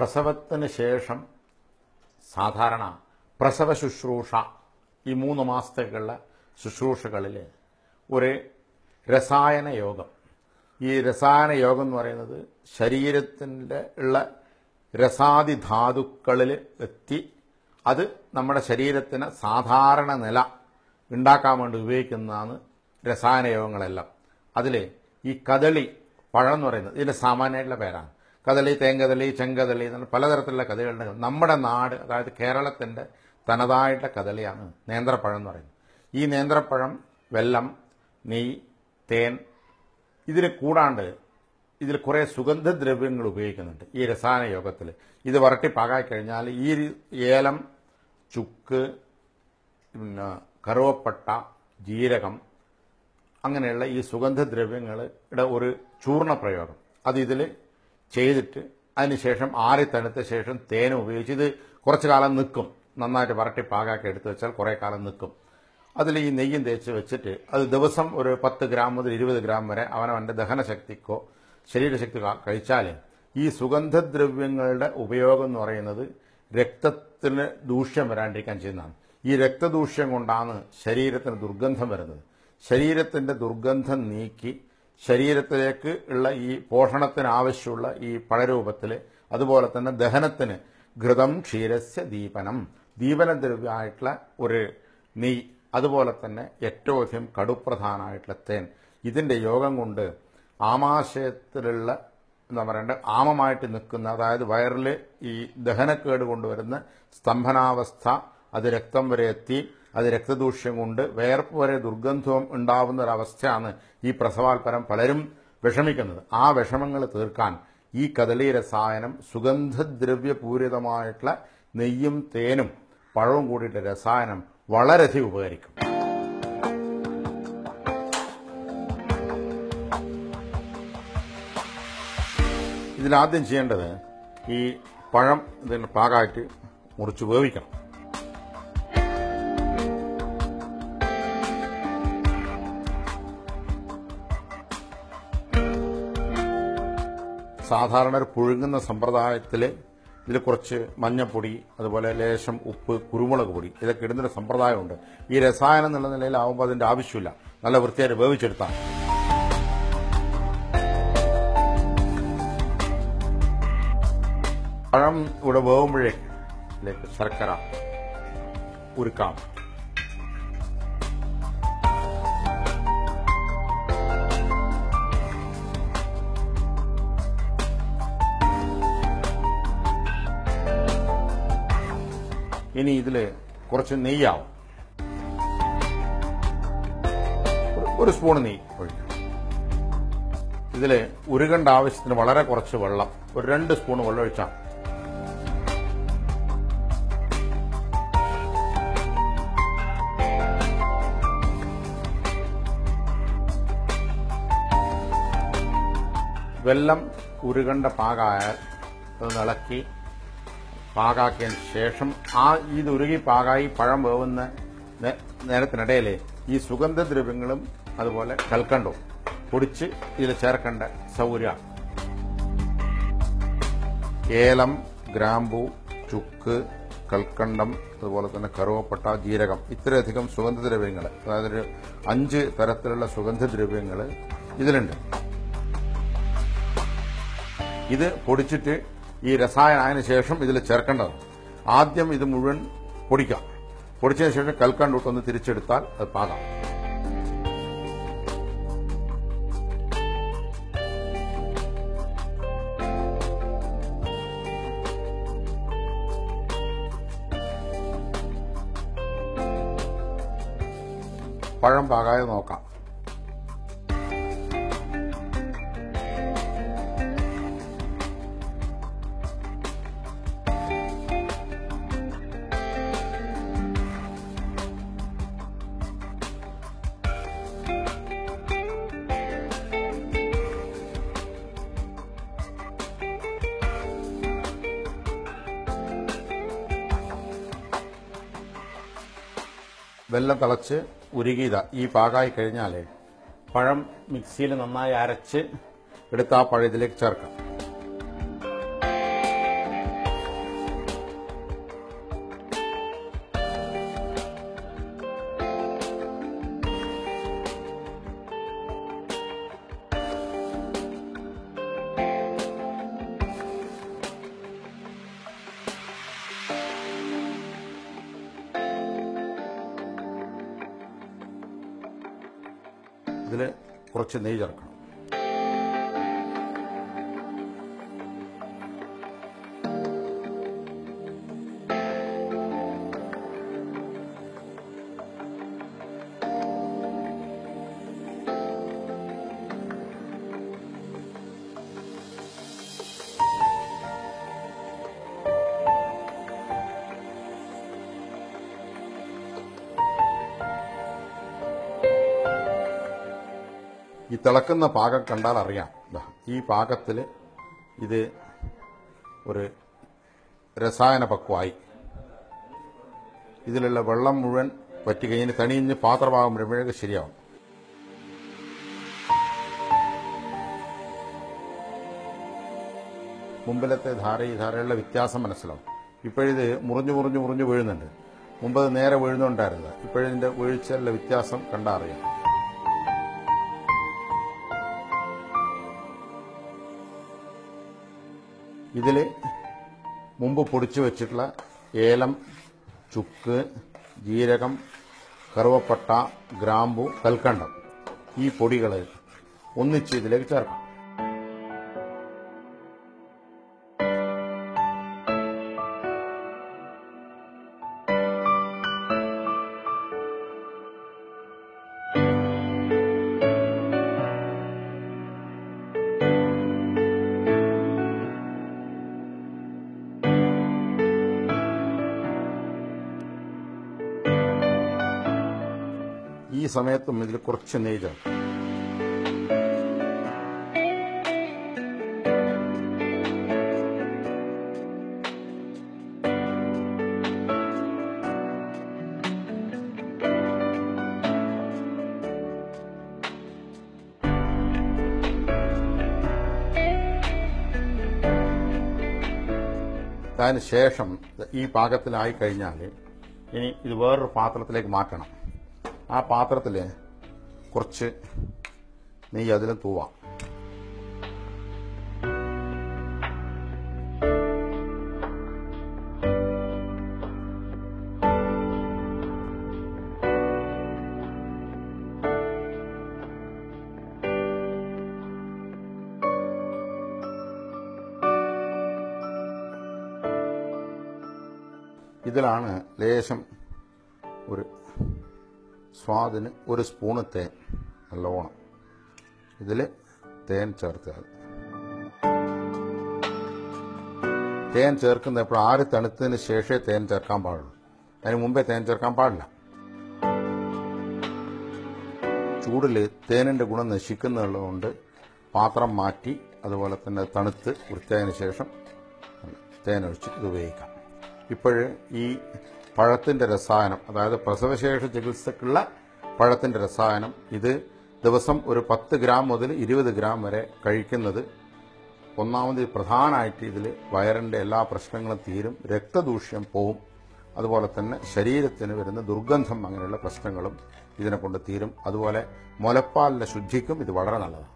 പ്രസവത്തിന് ശേഷം സാധാരണ പ്രസവ ശുശ്രൂഷ ഈ 3 മാസത്തേക്കുള്ള ശുശ്രൂഷകളിൽ ഒരു രസായന യോഗം, ഈ രസായന യോഗം എന്ന് പറയുന്നത് ശരീരത്തിൻ്റെ ഉള്ള രസാദിധാതുക്കളിൽ എത്തി അത് നമ്മുടെ ശരീരത്തിന് സാധാരണ നില ഉണ്ടാക്കാൻ വേണ്ടി ഉപയോഗിക്കുന്നതാണ് രസായന യോഗങ്ങളെല്ലാം. അതിൽ ഈ കദളി പഴം എന്ന് പറയുന്നത് ഇതിൻ്റെ സാമാന്യമായിട്ടുള്ള പേരാണ്. കദളി, തേങ്കദളി, ചെങ്കദളി എന്ന പലതരത്തിലുള്ള കദളികളുണ്ട്. നമ്മുടെ നാട്, അതായത് കേരളത്തിൻ്റെ തനതായിട്ടുള്ള കദളിയാണ് നേന്ത്രപ്പഴം എന്ന് പറയുന്നത്. ഈ നേന്ത്രപ്പഴം, വെല്ലം, നെയ്യ്, തേൻ, ഇതിന് കൂടാണ്ട് ഇതിൽ കുറേ സുഗന്ധദ്രവ്യങ്ങൾ ഉപയോഗിക്കുന്നുണ്ട് ഈ രസായന യോഗത്തിൽ. ഇത് വരട്ടി പാകായി കഴിഞ്ഞാൽ ഈ ഏലം, ചുക്ക്, പിന്നെ കറുവപ്പട്ട, ജീരകം, അങ്ങനെയുള്ള ഈ സുഗന്ധദ്രവ്യങ്ങളുടെ ഒരു ചൂർണ്ണ പ്രയോഗം അത് ഇതിൽ ചെയ്തിട്ട് അതിനുശേഷം ആറി തണുത്ത ശേഷം തേൻ ഉപയോഗിച്ച് ഇത് കുറച്ചു കാലം നിൽക്കും. നന്നായിട്ട് വരട്ടി പാകാക്കി എടുത്തു വെച്ചാൽ കുറേ കാലം നിൽക്കും. അതിൽ ഈ നെയ്യും തേച്ച് വെച്ചിട്ട് അത് ദിവസം ഒരു 10 ഗ്രാം മുതൽ 20 ഗ്രാം വരെ അവനവൻ്റെ ദഹനശക്തിക്കോ ശരീരശക്തിക്കോ കഴിച്ചാൽ ഈ സുഗന്ധദ്രവ്യങ്ങളുടെ ഉപയോഗം എന്ന് പറയുന്നത് രക്തത്തിന് ദൂഷ്യം വരാണ്ടിരിക്കാൻ ചെയ്യുന്നതാണ്. ഈ രക്തദൂഷ്യം കൊണ്ടാണ് ശരീരത്തിന് ദുർഗന്ധം വരുന്നത്. ശരീരത്തിൻ്റെ ദുർഗന്ധം നീക്കി ശരീരത്തിലേക്ക് ഉള്ള ഈ പോഷണത്തിന് ആവശ്യമുള്ള ഈ പഴരൂപത്തിൽ, അതുപോലെ തന്നെ ദഹനത്തിന് ഘൃതം ക്ഷീരസ്യ ദീപനം, ദീപനദ്രവ്യമായിട്ടുള്ള ഒരു നെയ്യ്, അതുപോലെ തന്നെ ഏറ്റവും അധികം കടുപ്രധാനമായിട്ടുള്ള തേൻ, ഇതിൻ്റെ യോഗം കൊണ്ട് ആമാശയത്തിലുള്ള എന്താ പറയേണ്ടത് ആമമായിട്ട് നിൽക്കുന്ന, അതായത് വയറിൽ ഈ ദഹനക്കേട് കൊണ്ടുവരുന്ന സ്തംഭനാവസ്ഥ, അത് രക്തം വരെ എത്തി അത് രക്തദൂഷ്യം കൊണ്ട് വേർപ്പ് വരെ ദുർഗന്ധവും ഉണ്ടാവുന്ന ഒരവസ്ഥയാണ് ഈ പ്രസവാൽപരം പലരും വിഷമിക്കുന്നത്. ആ വിഷമങ്ങൾ തീർക്കാൻ ഈ കദളി രസായനം സുഗന്ധദ്രവ്യപൂരിതമായിട്ടുള്ള നെയ്യും തേനും പഴവും കൂടിയിട്ട് രസായനം വളരെയധികം ഉപകരിക്കും. ഇതിലാദ്യം ചെയ്യേണ്ടത് ഈ പഴം ഇതിന് പാകമായിട്ട് മുറിച്ച് വേവിക്കണം. സാധാരണ ഒരു പുഴുങ്ങുന്ന സമ്പ്രദായത്തിൽ ഇതിൽ കുറച്ച് മഞ്ഞപ്പൊടി, അതുപോലെ ലേശം ഉപ്പ്, കുരുമുളക് പൊടി, ഇതൊക്കെ ഇടുന്നൊരു സമ്പ്രദായമുണ്ട്. ഈ രസായനം എന്നുള്ള നിലയിലാവുമ്പോൾ അതിൻ്റെ ആവശ്യമില്ല, നല്ല വൃത്തിയായിട്ട് വേവിച്ചെടുത്താൽ. പഴം ഇവിടെ വേവുമ്പോഴേക്ക് ശർക്കര ഉരുക്കാം. ഇനി ഇതിൽ കുറച്ച് നെയ്യാവും, ഒരു സ്പൂൺ നെയ്യ് ഒഴിക്കണം. ഇതിൽ ഉരുകേണ്ട ആവശ്യത്തിന് വളരെ കുറച്ച് വെള്ളം, ഒരു 2 സ്പൂൺ വെള്ളം ഒഴിച്ചാൽ. വെള്ളം ഉരുകേണ്ട പാകമായാൽ അത് ഇളക്കി പാകാക്കിയതിന് ശേഷം ഇത് ഉരുകി പാകായി പഴം വേവുന്ന നേരത്തിനിടയിൽ ഈ സുഗന്ധദ്രവ്യങ്ങളും അതുപോലെ കൽക്കണ്ടവും പൊടിച്ച് ഇതിൽ ചേർക്കേണ്ട സൗകര്യം. ഏലം, ഗ്രാമ്പൂ, ചുക്ക്, കൽക്കണ്ടം, അതുപോലെ തന്നെ കറുവപ്പട്ട, ജീരകം, ഇത്രയധികം സുഗന്ധദ്രവ്യങ്ങൾ, അതായത് ഒരു 5 തരത്തിലുള്ള സുഗന്ധദ്രവ്യങ്ങൾ ഇതിലുണ്ട്. ഇത് പൊടിച്ചിട്ട് ഈ രസായനത്തിന് ശേഷം ഇതിൽ ചേർക്കേണ്ടതാണ്. ആദ്യം ഇത് മുഴുവൻ പൊടിക്കാം. പൊടിച്ചതിന് ശേഷം കൽക്കണ്ടൂട്ടൊന്ന് തിരിച്ചെടുത്താൽ അത് പാകാം. പഴം പാകാതെ നോക്കാം. വെള്ളം തിളച്ച് ഉരുകിയത ഈ പാകമായി കഴിഞ്ഞാൽ പഴം മിക്സിയിൽ നന്നായി അരച്ച് എടുത്ത് ആ പഴം ഇതിലേക്ക് ചേർക്കാം. ഇതിൽ കുറച്ച് നെയ്യ് ചേർക്കണം. ഈ തിളക്കുന്ന പാകം കണ്ടാൽ അറിയാം. ഈ പാകത്തിൽ ഇത് ഒരു രസായന പക്വമായി. ഇതിലുള്ള വെള്ളം മുഴുവൻ വറ്റി കഴിഞ്ഞ് തണിഞ്ഞ് പാത്രഭാഗം വരുമ്പോഴേക്ക് ശരിയാവും. മുമ്പിലത്തെ ധാര ഈ ധാരയുള്ള വ്യത്യാസം മനസ്സിലാവും. ഇപ്പോഴിത് മുറിഞ്ഞു മുറിഞ്ഞു മുറിഞ്ഞു വീഴുന്നുണ്ട്. മുമ്പ് നേരെ വീഴുന്നുണ്ടായിരുന്നത്. ഇപ്പോഴിതിന്റെ വീഴ്ചയുള്ള വ്യത്യാസം കണ്ടാൽ അറിയാം. ഇതിൽ മുമ്പ് പൊടിച്ചു വെച്ചിട്ടുള്ള ഏലം, ചുക്ക്, ജീരകം, കറുവപ്പട്ട, ഗ്രാമ്പു, കൽക്കണ്ടം ഈ പൊടികൾ ഒന്നിച്ച് ഇതിലേക്ക് ചേർക്കാം. ഈ സമയത്തും ഇതിൽ കുറച്ച് നെയ്യ് ചേർക്കും. അതിനുശേഷം ഈ പാകത്തിലായി കഴിഞ്ഞാൽ ഇനി ഇത് വേറൊരു പാത്രത്തിലേക്ക് മാറ്റണം. ആ പാത്രത്തിൽ കുറച്ച് നെയ്യ് അതിലും തൂവാം. ഇതിലാണ് ലേശം ഒരു സ്വാദിന് ഒരു സ്പൂണ് തേൻ, നല്ലോണം ഇതിൽ തേൻ ചേർത്താൽ. തേൻ ചേർക്കുന്ന എപ്പോഴും ആറ് തണുത്തതിന് ശേഷമേ തേൻ ചേർക്കാൻ പാടുള്ളൂ. അതിന് മുമ്പേ തേൻ ചേർക്കാൻ പാടില്ല. ചൂടിൽ തേനിന്റെ ഗുണം നശിക്കുന്നുള്ളതുകൊണ്ട് പാത്രം മാറ്റി അതുപോലെ തന്നെ തണുത്ത് വൃത്തിയായതിനു ശേഷം തേനൊഴിച്ച് ഇത് ഉപയോഗിക്കാം. ഇപ്പോഴ് ഈ പഴത്തിന്റെ രസായനം, അതായത് പ്രസവശേഷ ചികിത്സക്കുള്ള പഴത്തിന്റെ രസായനം, ഇത് ദിവസം ഒരു 10 ഗ്രാം മുതൽ 20 ഗ്രാം വരെ കഴിക്കുന്നത് ഒന്നാമത് പ്രധാനമായിട്ട് ഇതിൽ വയറിന്റെ എല്ലാ പ്രശ്നങ്ങളും തീരും, രക്തദൂഷ്യം പോവും, അതുപോലെ തന്നെ ശരീരത്തിന് വരുന്ന ദുർഗന്ധം അങ്ങനെയുള്ള പ്രശ്നങ്ങളും ഇതിനെ കൊണ്ട് തീരും. അതുപോലെ മുലപ്പാലിന്റെ ശുദ്ധിക്കും ഇത് വളരെ നല്ലതാണ്.